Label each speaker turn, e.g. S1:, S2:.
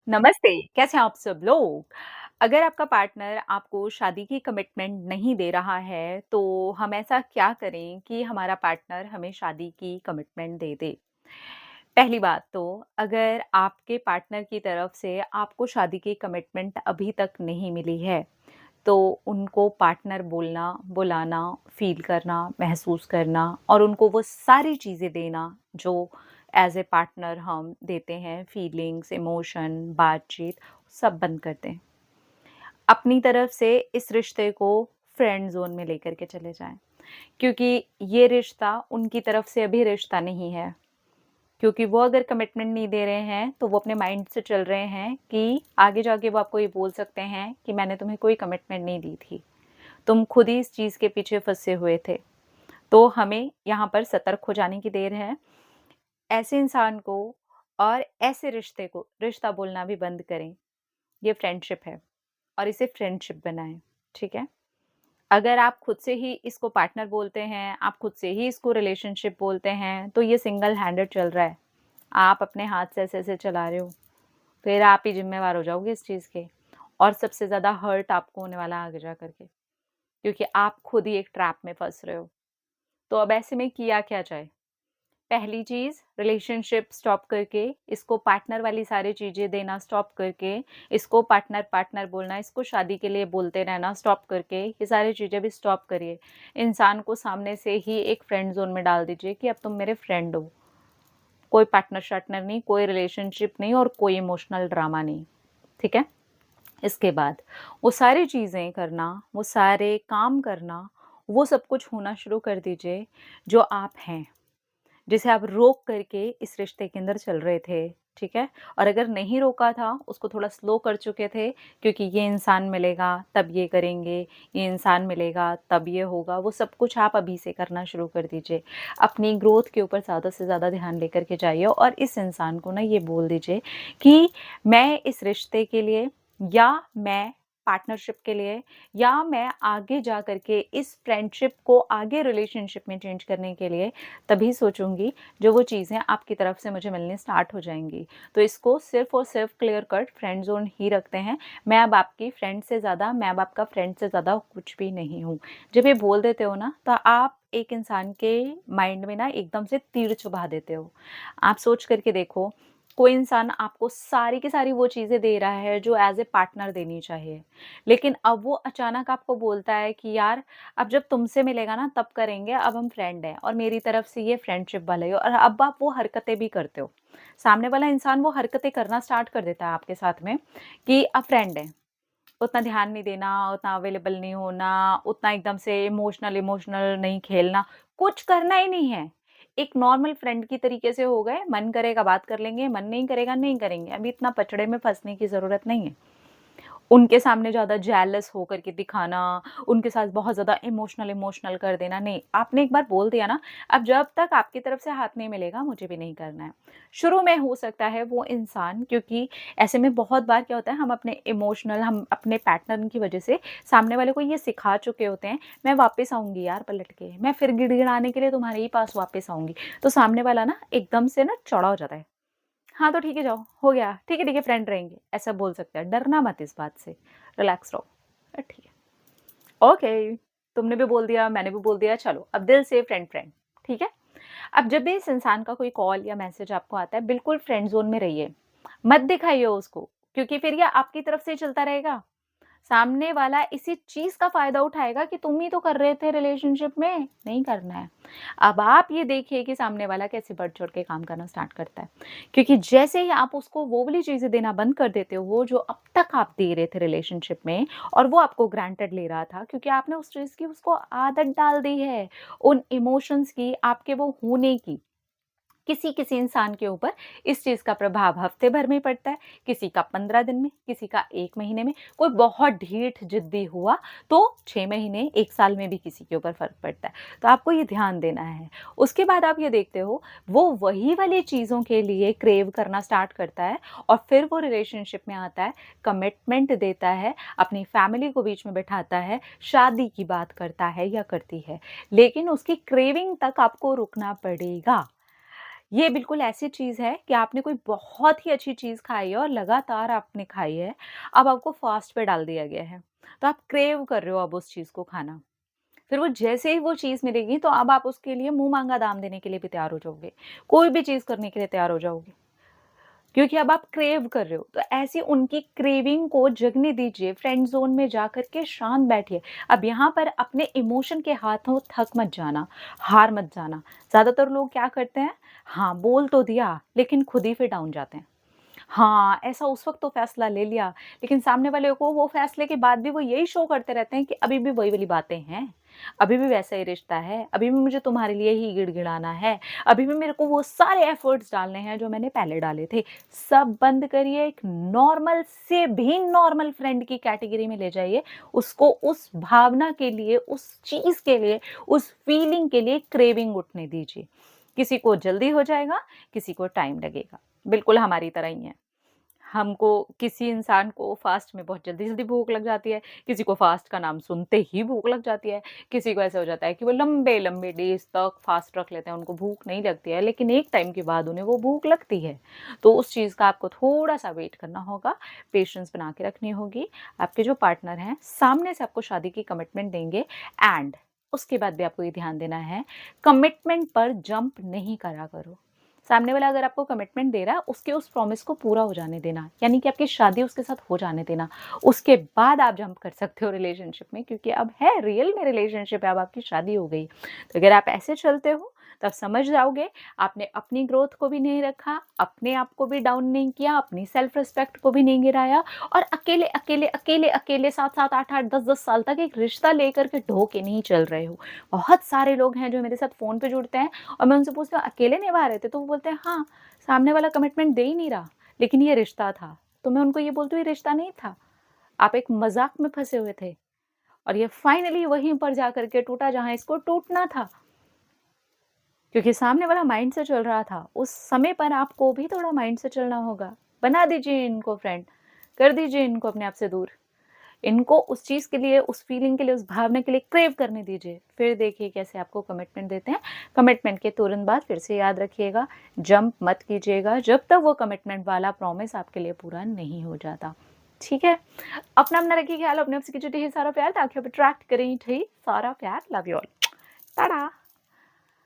S1: नमस्ते, कैसे हैं आप सब लोग? अगर आपका पार्टनर आपको शादी की कमिटमेंट नहीं दे रहा है, तो हम ऐसा क्या करें कि हमारा पार्टनर हमें शादी की कमिटमेंट दे दे? पहली बात तो अगर आपके पार्टनर की तरफ से आपको शादी की कमिटमेंट अभी तक नहीं मिली है, तो उनको पार्टनर बोलना, बुलाना, फ़ील करना, महसूस करना और उनको वो सारी चीज़ें देना जो एज़ ए पार्टनर हम देते हैं, फीलिंग्स, इमोशन, बातचीत, सब बंद कर दें। अपनी तरफ से इस रिश्ते को फ्रेंड ज़ोन में लेकर के चले जाएँ, क्योंकि ये रिश्ता उनकी तरफ से अभी रिश्ता नहीं है। क्योंकि वो अगर कमिटमेंट नहीं दे रहे हैं, तो वो अपने माइंड से चल रहे हैं कि आगे जाके वो आपको ये बोल सकते हैं कि मैंने तुम्हें कोई कमिटमेंट नहीं दी थी। तुम खुद ही इस चीज़ के पीछे फँसे हुए थे। तो हमें यहाँ पर सतर्क हो जाने की देर है। ऐसे इंसान को और ऐसे रिश्ते को रिश्ता बोलना भी बंद करें। ये फ्रेंडशिप है और इसे फ्रेंडशिप बनाएँ, ठीक है? अगर आप खुद से ही इसको पार्टनर बोलते हैं, आप खुद से ही इसको रिलेशनशिप बोलते हैं, तो ये सिंगल हैंडेड चल रहा है। आप अपने हाथ से ऐसे-ऐसे चला रहे हो, फिर आप ही ज़िम्मेवार हो जाओगे इस चीज़ के और सबसे ज़्यादा हर्ट आपको होने वाला है आगे जा कर के, क्योंकि आप खुद ही एक ट्रैप में फँस रहे हो। तो अब ऐसे में किया क्या जाए? पहली चीज़ रिलेशनशिप स्टॉप करके, इसको पार्टनर वाली सारी चीज़ें देना स्टॉप करके, इसको पार्टनर बोलना, इसको शादी के लिए बोलते रहना स्टॉप करके, ये सारी चीज़ें भी स्टॉप करिए। इंसान को सामने से ही एक फ्रेंड ज़ोन में डाल दीजिए कि अब तुम मेरे फ्रेंड हो। कोई पार्टनर-शार्टनर नहीं, कोई रिलेशनशिप नहीं और कोई इमोशनल ड्रामा नहीं, ठीक है? इसके बाद वो सारी चीज़ें करना, वो सारे काम करना, वो सब कुछ होना शुरू कर दीजिए जो आप हैं। जिसे आप रोक करके इस रिश्ते के अंदर चल रहे थे, ठीक है? और अगर नहीं रोका था, उसको थोड़ा स्लो कर चुके थे क्योंकि ये इंसान मिलेगा तब ये करेंगे, ये इंसान मिलेगा तब ये होगा, वो सब कुछ आप अभी से करना शुरू कर दीजिए। अपनी ग्रोथ के ऊपर ज़्यादा से ज़्यादा ध्यान लेकर के जाइए और इस इंसान को ना ये बोल दीजिए कि मैं इस रिश्ते के लिए या मैं पार्टनरशिप के लिए या मैं आगे जा कर के इस फ्रेंडशिप को आगे रिलेशनशिप में चेंज करने के लिए तभी सोचूँगी जो वो चीज़ें आपकी तरफ से मुझे मिलनी स्टार्ट हो जाएँगी। तो इसको सिर्फ़ और सिर्फ़ क्लियर कट फ्रेंड ज़ोन ही रखते हैं। मैं अब आपकी फ्रेंड से ज़्यादा मैं अब आपका फ्रेंड से ज़्यादा कुछ भी नहीं हूँ। जब ये बोल देते हो ना तो आप एक इंसान के माइंड में ना एकदम से तीर चुभा देते हो। आप सोच कर के देखो, कोई इंसान आपको सारी की सारी वो चीज़ें दे रहा है जो एज़ ए पार्टनर देनी चाहिए। लेकिन अब वो अचानक आपको बोलता है कि यार अब जब तुमसे मिलेगा ना तब करेंगे, अब हम फ्रेंड हैं और मेरी तरफ से ये फ्रेंडशिप वाला ही है और अब आप वो हरकतें भी करते हो। सामने वाला इंसान वो हरकतें करना स्टार्ट कर देता है आपके साथ में कि अब फ्रेंड हैं। उतना ध्यान नहीं देना, उतना अवेलेबल नहीं होना, उतना एकदम से इमोशनल इमोशनल नहीं खेलना, कुछ करना ही नहीं है। एक नॉर्मल फ्रेंड की तरीके से हो गए, मन करेगा बात कर लेंगे, मन नहीं करेगा नहीं करेंगे। अभी इतना पचड़े में फँसने की ज़रूरत नहीं है। उनके सामने ज़्यादा जेलस होकर के दिखाना, उनके साथ बहुत ज़्यादा इमोशनल इमोशनल कर देना, नहीं। आपने एक बार बोल दिया ना, अब जब तक आपकी तरफ से हाथ नहीं मिलेगा, मुझे भी नहीं करना है। शुरू में हो सकता है वो इंसान क्योंकि ऐसे में बहुत बार क्या होता है हम अपने पैटर्न की वज़ह से सामने वाले को ये सिखा चुके होते हैं, मैं वापस आऊँगी यार पलट के, मैं फिर गिड़गिड़ाने के लिए तुम्हारे ही पास वापस आऊँगी। तो सामने वाला ना एकदम से ना चौड़ा हो जाता है। हाँ, तो ठीक है जाओ, हो गया। ठीक है फ्रेंड रहेंगे, ऐसा बोल सकते हैं। डरना मत इस बात से, रिलैक्स रहो। ठीक है, ओके, तुमने भी बोल दिया, मैंने भी बोल दिया, चलो अब दिल से फ्रेंड फ्रेंड, ठीक है? अब जब भी इस इंसान का कोई कॉल या मैसेज आपको आता है, बिल्कुल फ्रेंड ज़ोन में रहिए। मत दिखाइए उसको, क्योंकि फिर ये आपकी तरफ से ही चलता रहेगा। सामने वाला इसी चीज़ का फ़ायदा उठाएगा कि तुम ही तो कर रहे थे रिलेशनशिप में, नहीं करना है। अब आप ये देखिए कि सामने वाला कैसे बढ़-चढ़ के काम करना स्टार्ट करता है। क्योंकि जैसे ही आप उसको वो वाली चीज़ें देना बंद कर देते हो, वो जो अब तक आप दे रहे थे रिलेशनशिप में और वो आपको ग्रांटेड ले रहा था क्योंकि आपने उस चीज़ की उसको आदत डाल दी है, उन इमोशंस की, आपके वो होने की। किसी-किसी इंसान के ऊपर इस चीज़ का प्रभाव हफ्ते भर में पड़ता है, किसी का 15 दिन में, किसी का 1 महीने में, कोई बहुत ढीठ जिद्दी हुआ तो 6 महीने, 1 साल में भी किसी के ऊपर फ़र्क पड़ता है। तो आपको ये ध्यान देना है। उसके बाद आप ये देखते हो, वो वही वाली चीज़ों के लिए क्रेव करना स्टार्ट करता है और फिर वो रिलेशनशिप में आता है, कमिटमेंट देता है, अपनी फैमिली को बीच में बिठाता है, शादी की बात करता है या करती है। लेकिन उसकी क्रेविंग तक आपको रुकना पड़ेगा। ये बिल्कुल ऐसी चीज़ है कि आपने कोई बहुत ही अच्छी चीज़ खाई है और लगातार आपने खाई है, अब आपको फ़ास्ट पे डाल दिया गया है, तो आप क्रेव कर रहे हो अब उस चीज़ को खाना। फिर वो जैसे ही वो चीज़ मिलेगी तो अब आप उसके लिए मुँह माँगा दाम देने के लिए भी तैयार हो जाओगे। कोई भी चीज़ करने के लिए तैयार हो जाओगे, क्योंकि अब आप क्रेव कर रहे हो। तो ऐसी उनकी क्रेविंग को जगने दीजिए, फ्रेंड ज़ोन में जाकर के शांत बैठिए। अब यहाँ पर अपने इमोशन के हाथों थक मत जाना, हार मत जाना। ज़्यादातर लोग क्या करते हैं, हाँ, बोल तो दिया लेकिन खुद ही फिर डाउन जाते हैं। हाँ, ऐसा उस वक़्त तो फ़ैसला ले लिया, लेकिन सामने वाले को वो फ़ैसले के बाद भी वो यही शो करते रहते हैं कि अभी भी वही वाली बातें हैं, अभी भी वैसा ही रिश्ता है, अभी भी मुझे तुम्हारे लिए ही गिड़गिड़ाना है, अभी भी मेरे को वो सारे एफ़र्ट्स डालने हैं जो मैंने पहले डाले थे। सब बंद करिए, एक नॉर्मल से भी नॉर्मल फ्रेंड की कैटेगरी में ले जाइए, उसको उस भावना के लिए, उस चीज़ के लिए, उस फीलिंग के लिए क्रेविंग उठने दीजिए। किसी को जल्दी हो जाएगा, किसी को टाइम लगेगा। बिल्कुल हमारी तरह ही है। हमको किसी इंसान को फ़ास्ट में बहुत जल्दी-जल्दी भूख लग जाती है, किसी को फ़ास्ट का नाम सुनते ही भूख लग जाती है, किसी को ऐसा हो जाता है कि वो लंबे-लंबे डेज़ तक फ़ास्ट रख लेते हैं, उनको भूख नहीं लगती है, लेकिन एक टाइम के बाद उन्हें वो भूख लगती है। तो उस चीज़ का आपको थोड़ा-सा वेट करना होगा, पेशेंस बना के रखनी होगी। आपके जो पार्टनर हैं, सामने से आपको शादी की कमिटमेंट देंगे एंड उसके बाद भी आपको ये ध्यान देना है, कमिटमेंट पर जंप नहीं करा करो। सामने वाला अगर आपको कमिटमेंट दे रहा है, उसके उस प्रॉमिस को पूरा हो जाने देना, यानी कि आपकी शादी उसके साथ हो जाने देना। उसके बाद आप जंप कर सकते हो रिलेशनशिप में, क्योंकि अब है रियल में रिलेशनशिप है, अब आपकी शादी हो गई। तो अगर आप ऐसे चलते हो, तब समझ जाओगे आपने अपनी ग्रोथ को भी नहीं रखा, अपने आप को भी डाउन नहीं किया, अपनी सेल्फ रिस्पेक्ट को भी नहीं गिराया और अकेले 7-7, 8-8, 10-10 साल तक एक रिश्ता लेकर के ढो के नहीं चल रहे हो। बहुत सारे लोग हैं जो मेरे साथ फ़ोन पे जुड़ते हैं और मैं उनसे पूछती हूँ, अकेले निभा रहे थे? तो वो बोलते हैं, हाँ, सामने वाला कमिटमेंट दे ही नहीं रहा, लेकिन ये रिश्ता था। तो मैं उनको ये बोलती हूँ, ये रिश्ता नहीं था, आप एक मज़ाक में फँसे हुए थे और ये फाइनली वहीं पर जाकर के टूटा जहाँ इसको टूटना था। क्योंकि सामने वाला माइंड से चल रहा था, उस समय पर आपको भी थोड़ा माइंड से चलना होगा। बना दीजिए इनको फ्रेंड, कर दीजिए इनको अपने आप से दूर। इनको उस चीज़ के लिए, उस फीलिंग के लिए, उस भावना के लिए क्रेव करने दीजिए। फिर देखिए कैसे आपको कमिटमेंट देते हैं। कमिटमेंट के तुरंत बाद फिर से याद रखिएगा, जंप मत कीजिएगा जब तक वो कमिटमेंट वाला प्रॉमिस आपके लिए पूरा नहीं हो जाता। ठीक है? अपना-अपना रखिए ख्याल, अपने आप से कीजिए ढेर सारा प्यार ताकि आप अट्रैक्ट करें ढेर सारा प्यार। Love you all. टाटा।